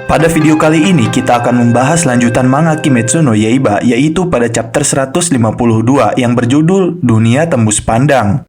Pada video kali ini kita akan membahas lanjutan manga Kimetsu no Yaiba, yaitu pada chapter 152 yang berjudul Dunia Tembus Pandang.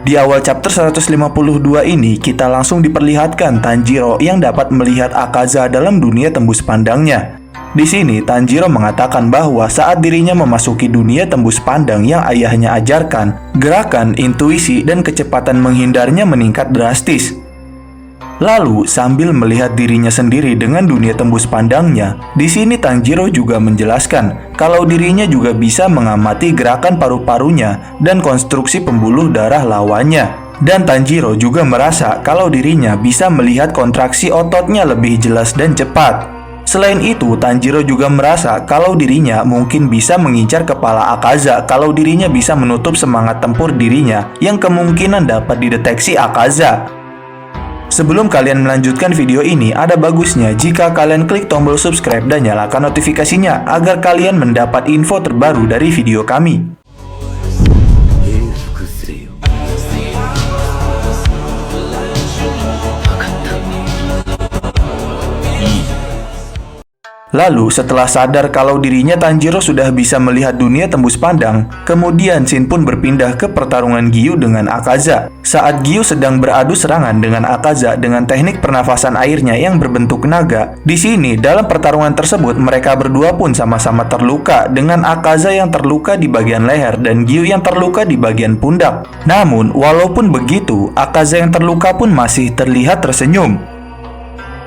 Di awal chapter 152 ini kita langsung diperlihatkan Tanjiro yang dapat melihat Akaza dalam dunia tembus pandangnya. Di sini Tanjiro mengatakan bahwa saat dirinya memasuki dunia tembus pandang yang ayahnya ajarkan, gerakan, intuisi, dan kecepatan menghindarnya meningkat drastis. Lalu, sambil melihat dirinya sendiri dengan dunia tembus pandangnya, di sini Tanjiro juga menjelaskan kalau dirinya juga bisa mengamati gerakan paru-parunya dan konstruksi pembuluh darah lawannya. Dan Tanjiro juga merasa kalau dirinya bisa melihat kontraksi ototnya lebih jelas dan cepat. Selain itu, Tanjiro juga merasa kalau dirinya mungkin bisa mengincar kepala Akaza kalau dirinya bisa menutup semangat tempur dirinya yang kemungkinan dapat dideteksi Akaza. Sebelum kalian melanjutkan video ini, ada bagusnya jika kalian klik tombol subscribe dan nyalakan notifikasinya agar kalian mendapat info terbaru dari video kami. Lalu, setelah sadar kalau dirinya Tanjiro sudah bisa melihat dunia tembus pandang, kemudian Shin pun berpindah ke pertarungan Giyu dengan Akaza. Saat Giyu sedang beradu serangan dengan Akaza dengan teknik pernafasan airnya yang berbentuk naga, di sini dalam pertarungan tersebut mereka berdua pun sama-sama terluka dengan Akaza yang terluka di bagian leher dan Giyu yang terluka di bagian pundak. Namun, walaupun begitu, Akaza yang terluka pun masih terlihat tersenyum.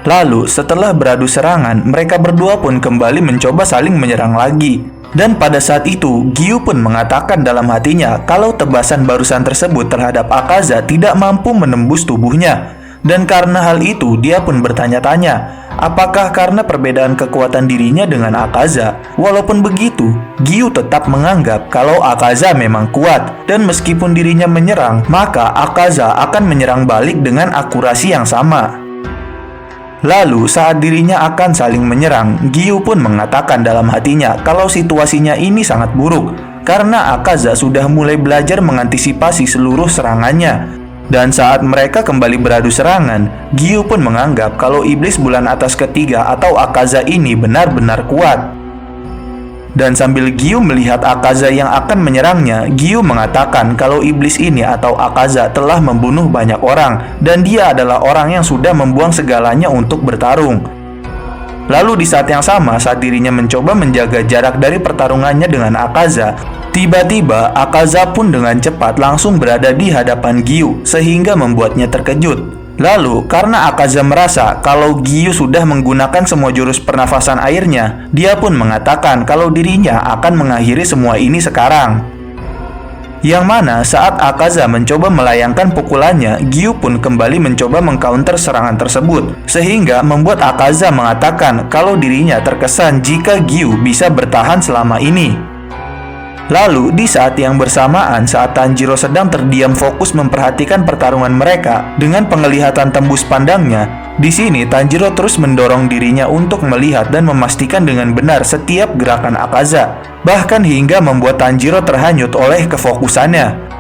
Lalu, setelah beradu serangan, mereka berdua pun kembali mencoba saling menyerang lagi. Dan pada saat itu, Giyu pun mengatakan dalam hatinya kalau tebasan barusan tersebut terhadap Akaza tidak mampu menembus tubuhnya. Dan karena hal itu, dia pun bertanya-tanya, apakah karena perbedaan kekuatan dirinya dengan Akaza? Walaupun begitu, Giyu tetap menganggap kalau Akaza memang kuat. Dan meskipun dirinya menyerang, maka Akaza akan menyerang balik dengan akurasi yang sama. Lalu, saat dirinya akan saling menyerang, Giyu pun mengatakan dalam hatinya kalau situasinya ini sangat buruk karena Akaza sudah mulai belajar mengantisipasi seluruh serangannya. Dan saat mereka kembali beradu serangan, Giyu pun menganggap kalau iblis bulan atas ketiga atau Akaza ini benar-benar kuat. Dan sambil Giyu melihat Akaza yang akan menyerangnya, Giyu mengatakan kalau iblis ini atau Akaza telah membunuh banyak orang dan dia adalah orang yang sudah membuang segalanya untuk bertarung. Lalu di saat yang sama, saat dirinya mencoba menjaga jarak dari pertarungannya dengan Akaza, tiba-tiba Akaza pun dengan cepat langsung berada di hadapan Giyu sehingga membuatnya terkejut. Lalu, karena Akaza merasa kalau Giyu sudah menggunakan semua jurus pernafasan airnya, dia pun mengatakan kalau dirinya akan mengakhiri semua ini sekarang. Yang mana saat Akaza mencoba melayangkan pukulannya, Giyu pun kembali mencoba mengcounter serangan tersebut, sehingga membuat Akaza mengatakan kalau dirinya terkesan jika Giyu bisa bertahan selama ini. Lalu, di saat yang bersamaan, saat Tanjiro sedang terdiam fokus memperhatikan pertarungan mereka dengan penglihatan tembus pandangnya, di sini Tanjiro terus mendorong dirinya untuk melihat dan memastikan dengan benar setiap gerakan Akaza, bahkan hingga membuat Tanjiro terhanyut oleh kefokusannya.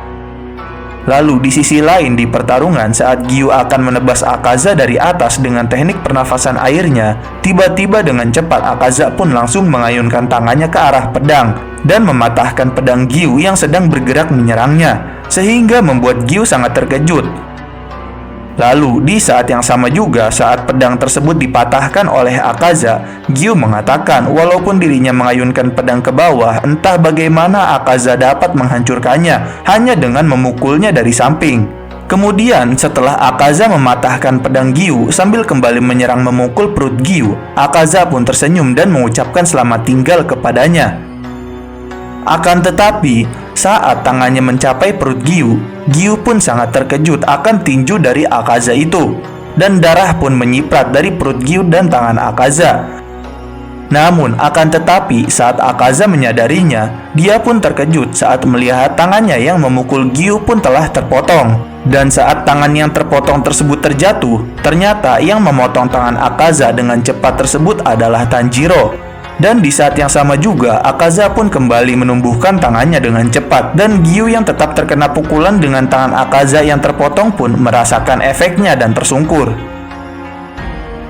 Lalu, di sisi lain di pertarungan saat Giyu akan menebas Akaza dari atas dengan teknik pernafasan airnya, tiba-tiba dengan cepat Akaza pun langsung mengayunkan tangannya ke arah pedang dan mematahkan pedang Giyu yang sedang bergerak menyerangnya, sehingga membuat Giyu sangat terkejut. Lalu, di saat yang sama juga saat pedang tersebut dipatahkan oleh Akaza, Giyu mengatakan walaupun dirinya mengayunkan pedang ke bawah, entah bagaimana Akaza dapat menghancurkannya hanya dengan memukulnya dari samping. Kemudian, setelah Akaza mematahkan pedang Giyu sambil kembali menyerang memukul perut Giyu, Akaza pun tersenyum dan mengucapkan selamat tinggal kepadanya. Akan tetapi, saat tangannya mencapai perut Giyu, Giyu pun sangat terkejut akan tinju dari Akaza itu. Dan darah pun menyiprat dari perut Giyu dan tangan Akaza. Namun, akan tetapi saat Akaza menyadarinya, dia pun terkejut saat melihat tangannya yang memukul Giyu pun telah terpotong. Dan saat tangan yang terpotong tersebut terjatuh, ternyata yang memotong tangan Akaza dengan cepat tersebut adalah Tanjiro. Dan di saat yang sama juga, Akaza pun kembali menumbuhkan tangannya dengan cepat. Dan Giyu yang tetap terkena pukulan dengan tangan Akaza yang terpotong pun merasakan efeknya dan tersungkur.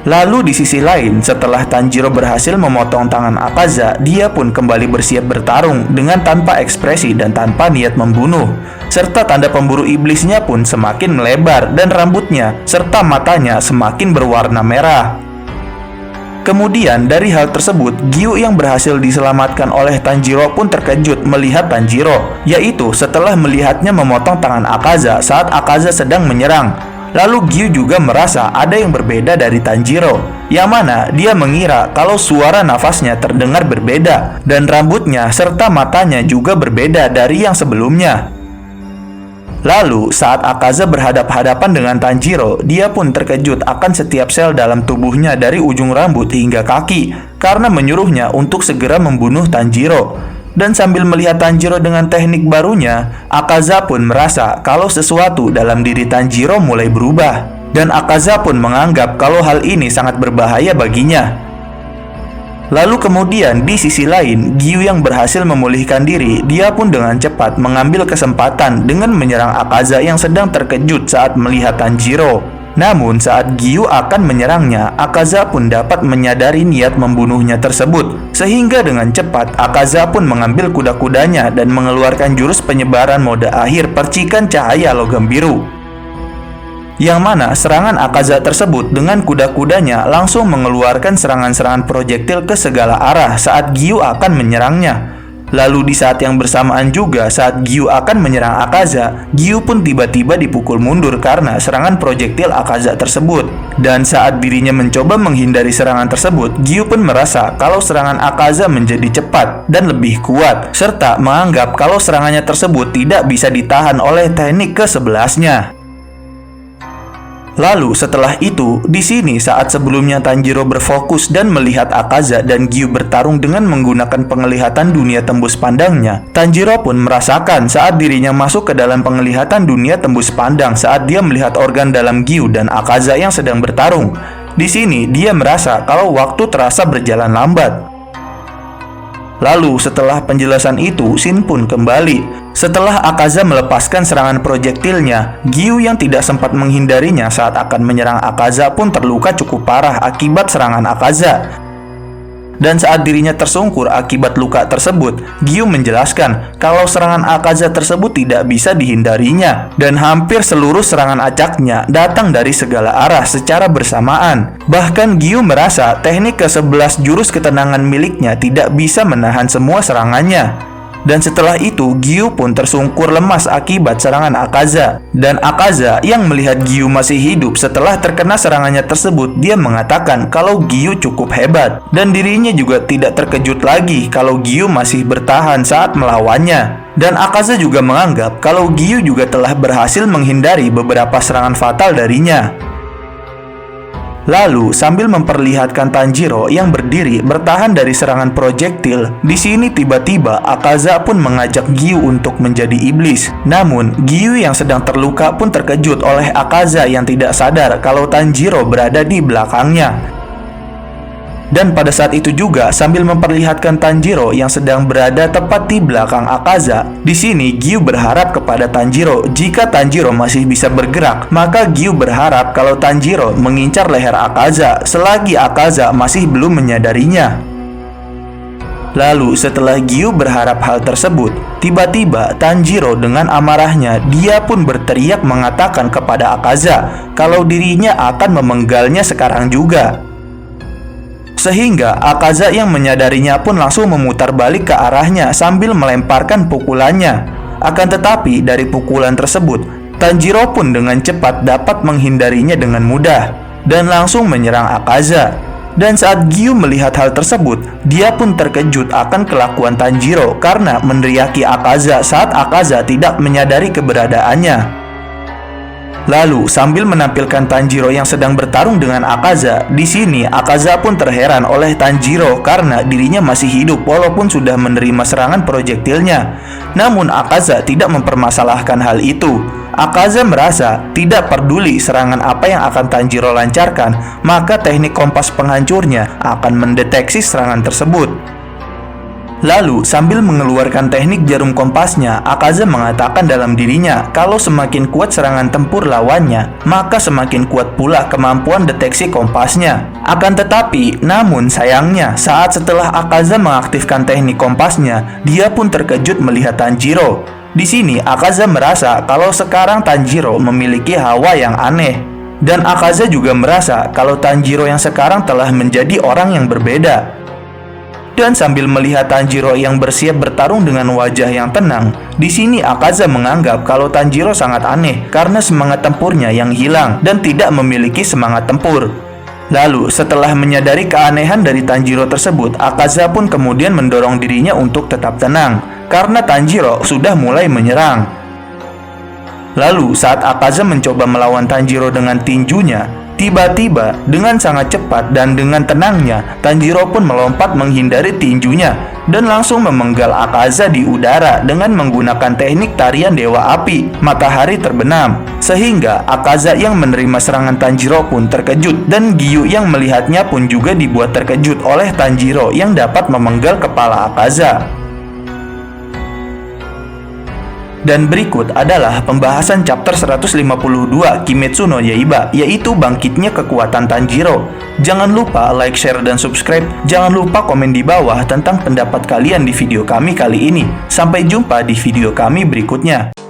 Lalu di sisi lain, setelah Tanjiro berhasil memotong tangan Akaza, dia pun kembali bersiap bertarung dengan tanpa ekspresi dan tanpa niat membunuh. Serta tanda pemburu iblisnya pun semakin melebar dan rambutnya serta matanya semakin berwarna merah. Kemudian dari hal tersebut, Gyu yang berhasil diselamatkan oleh Tanjiro pun terkejut melihat Tanjiro, yaitu setelah melihatnya memotong tangan Akaza saat Akaza sedang menyerang. Lalu Gyu juga merasa ada yang berbeda dari Tanjiro, yang mana dia mengira kalau suara nafasnya terdengar berbeda dan rambutnya serta matanya juga berbeda dari yang sebelumnya. Lalu saat Akaza berhadap-hadapan dengan Tanjiro, dia pun terkejut akan setiap sel dalam tubuhnya dari ujung rambut hingga kaki karena menyuruhnya untuk segera membunuh Tanjiro. Dan sambil melihat Tanjiro dengan teknik barunya, Akaza pun merasa kalau sesuatu dalam diri Tanjiro mulai berubah. Dan Akaza pun menganggap kalau hal ini sangat berbahaya baginya. Lalu kemudian di sisi lain, Gyu yang berhasil memulihkan diri, dia pun dengan cepat mengambil kesempatan dengan menyerang Akaza yang sedang terkejut saat melihat Tanjiro. Namun saat Gyu akan menyerangnya, Akaza pun dapat menyadari niat membunuhnya tersebut. Sehingga dengan cepat, Akaza pun mengambil kuda-kudanya dan mengeluarkan jurus penyebaran mode akhir percikan cahaya logam biru. Yang mana serangan Akaza tersebut dengan kuda-kudanya langsung mengeluarkan serangan-serangan projektil ke segala arah saat Gyu akan menyerangnya. Lalu di saat yang bersamaan juga saat Gyu akan menyerang Akaza, Gyu pun tiba-tiba dipukul mundur karena serangan projektil Akaza tersebut. Dan saat dirinya mencoba menghindari serangan tersebut, Gyu pun merasa kalau serangan Akaza menjadi cepat dan lebih kuat, serta menganggap kalau serangannya tersebut tidak bisa ditahan oleh teknik ke-11-nya. Lalu setelah itu, di sini saat sebelumnya Tanjiro berfokus dan melihat Akaza dan Gyu bertarung dengan menggunakan penglihatan dunia tembus pandangnya, Tanjiro pun merasakan saat dirinya masuk ke dalam penglihatan dunia tembus pandang saat dia melihat organ dalam Gyu dan Akaza yang sedang bertarung. Di sini dia merasa kalau waktu terasa berjalan lambat. Lalu setelah penjelasan itu, Shin pun kembali. Setelah Akaza melepaskan serangan projektilnya, Gyu yang tidak sempat menghindarinya saat akan menyerang Akaza pun terluka cukup parah akibat serangan Akaza. Dan saat dirinya tersungkur akibat luka tersebut, Gyu menjelaskan kalau serangan Akaza tersebut tidak bisa dihindarinya dan hampir seluruh serangan acaknya datang dari segala arah secara bersamaan. Bahkan Gyu merasa teknik ke-11 jurus ketenangan miliknya tidak bisa menahan semua serangannya. Dan setelah itu, Gyu pun tersungkur lemas akibat serangan Akaza. Dan Akaza yang melihat Gyu masih hidup setelah terkena serangannya tersebut, dia mengatakan kalau Gyu cukup hebat. Dan dirinya juga tidak terkejut lagi kalau Gyu masih bertahan saat melawannya. Dan Akaza juga menganggap kalau Gyu juga telah berhasil menghindari beberapa serangan fatal darinya. Lalu sambil memperlihatkan Tanjiro yang berdiri bertahan dari serangan projektil, di sini tiba-tiba Akaza pun mengajak Gyu untuk menjadi iblis. Namun Gyu yang sedang terluka pun terkejut oleh Akaza yang tidak sadar kalau Tanjiro berada di belakangnya. Dan pada saat itu juga sambil memperlihatkan Tanjiro yang sedang berada tepat di belakang Akaza, di sini Gyu berharap kepada Tanjiro jika Tanjiro masih bisa bergerak, maka Gyu berharap kalau Tanjiro mengincar leher Akaza selagi Akaza masih belum menyadarinya. Lalu setelah Gyu berharap hal tersebut, tiba-tiba Tanjiro dengan amarahnya dia pun berteriak mengatakan kepada Akaza kalau dirinya akan memenggalnya sekarang juga. Sehingga Akaza yang menyadarinya pun langsung memutar balik ke arahnya sambil melemparkan pukulannya. Akan tetapi dari pukulan tersebut, Tanjiro pun dengan cepat dapat menghindarinya dengan mudah dan langsung menyerang Akaza. Dan saat Gyu melihat hal tersebut, dia pun terkejut akan kelakuan Tanjiro karena meneriaki Akaza saat Akaza tidak menyadari keberadaannya. Lalu sambil menampilkan Tanjiro yang sedang bertarung dengan Akaza, di sini Akaza pun terheran oleh Tanjiro karena dirinya masih hidup walaupun sudah menerima serangan projektilnya. Namun Akaza tidak mempermasalahkan hal itu. Akaza merasa tidak peduli serangan apa yang akan Tanjiro lancarkan, maka teknik kompas penghancurnya akan mendeteksi serangan tersebut. Lalu, sambil mengeluarkan teknik jarum kompasnya, Akaza mengatakan dalam dirinya kalau semakin kuat serangan tempur lawannya, maka semakin kuat pula kemampuan deteksi kompasnya. Akan tetapi, namun sayangnya, saat setelah Akaza mengaktifkan teknik kompasnya, dia pun terkejut melihat Tanjiro. Di sini, Akaza merasa kalau sekarang Tanjiro memiliki hawa yang aneh. Dan Akaza juga merasa kalau Tanjiro yang sekarang telah menjadi orang yang berbeda. Dan sambil melihat Tanjiro yang bersiap bertarung dengan wajah yang tenang, di sini Akaza menganggap kalau Tanjiro sangat aneh karena semangat tempurnya yang hilang dan tidak memiliki semangat tempur. Lalu, setelah menyadari keanehan dari Tanjiro tersebut, Akaza pun kemudian mendorong dirinya untuk tetap tenang karena Tanjiro sudah mulai menyerang. Lalu, saat Akaza mencoba melawan Tanjiro dengan tinjunya, tiba-tiba, dengan sangat cepat dan dengan tenangnya, Tanjiro pun melompat menghindari tinjunya dan langsung memenggal Akaza di udara dengan menggunakan teknik tarian Dewa Api, Matahari Terbenam. Sehingga Akaza yang menerima serangan Tanjiro pun terkejut dan Giyu yang melihatnya pun juga dibuat terkejut oleh Tanjiro yang dapat memenggal kepala Akaza. Dan berikut adalah pembahasan chapter 152 Kimetsu no Yaiba, yaitu bangkitnya kekuatan Tanjiro. Jangan lupa like, share, dan subscribe. Jangan lupa komen di bawah tentang pendapat kalian di video kami kali ini. Sampai jumpa di video kami berikutnya.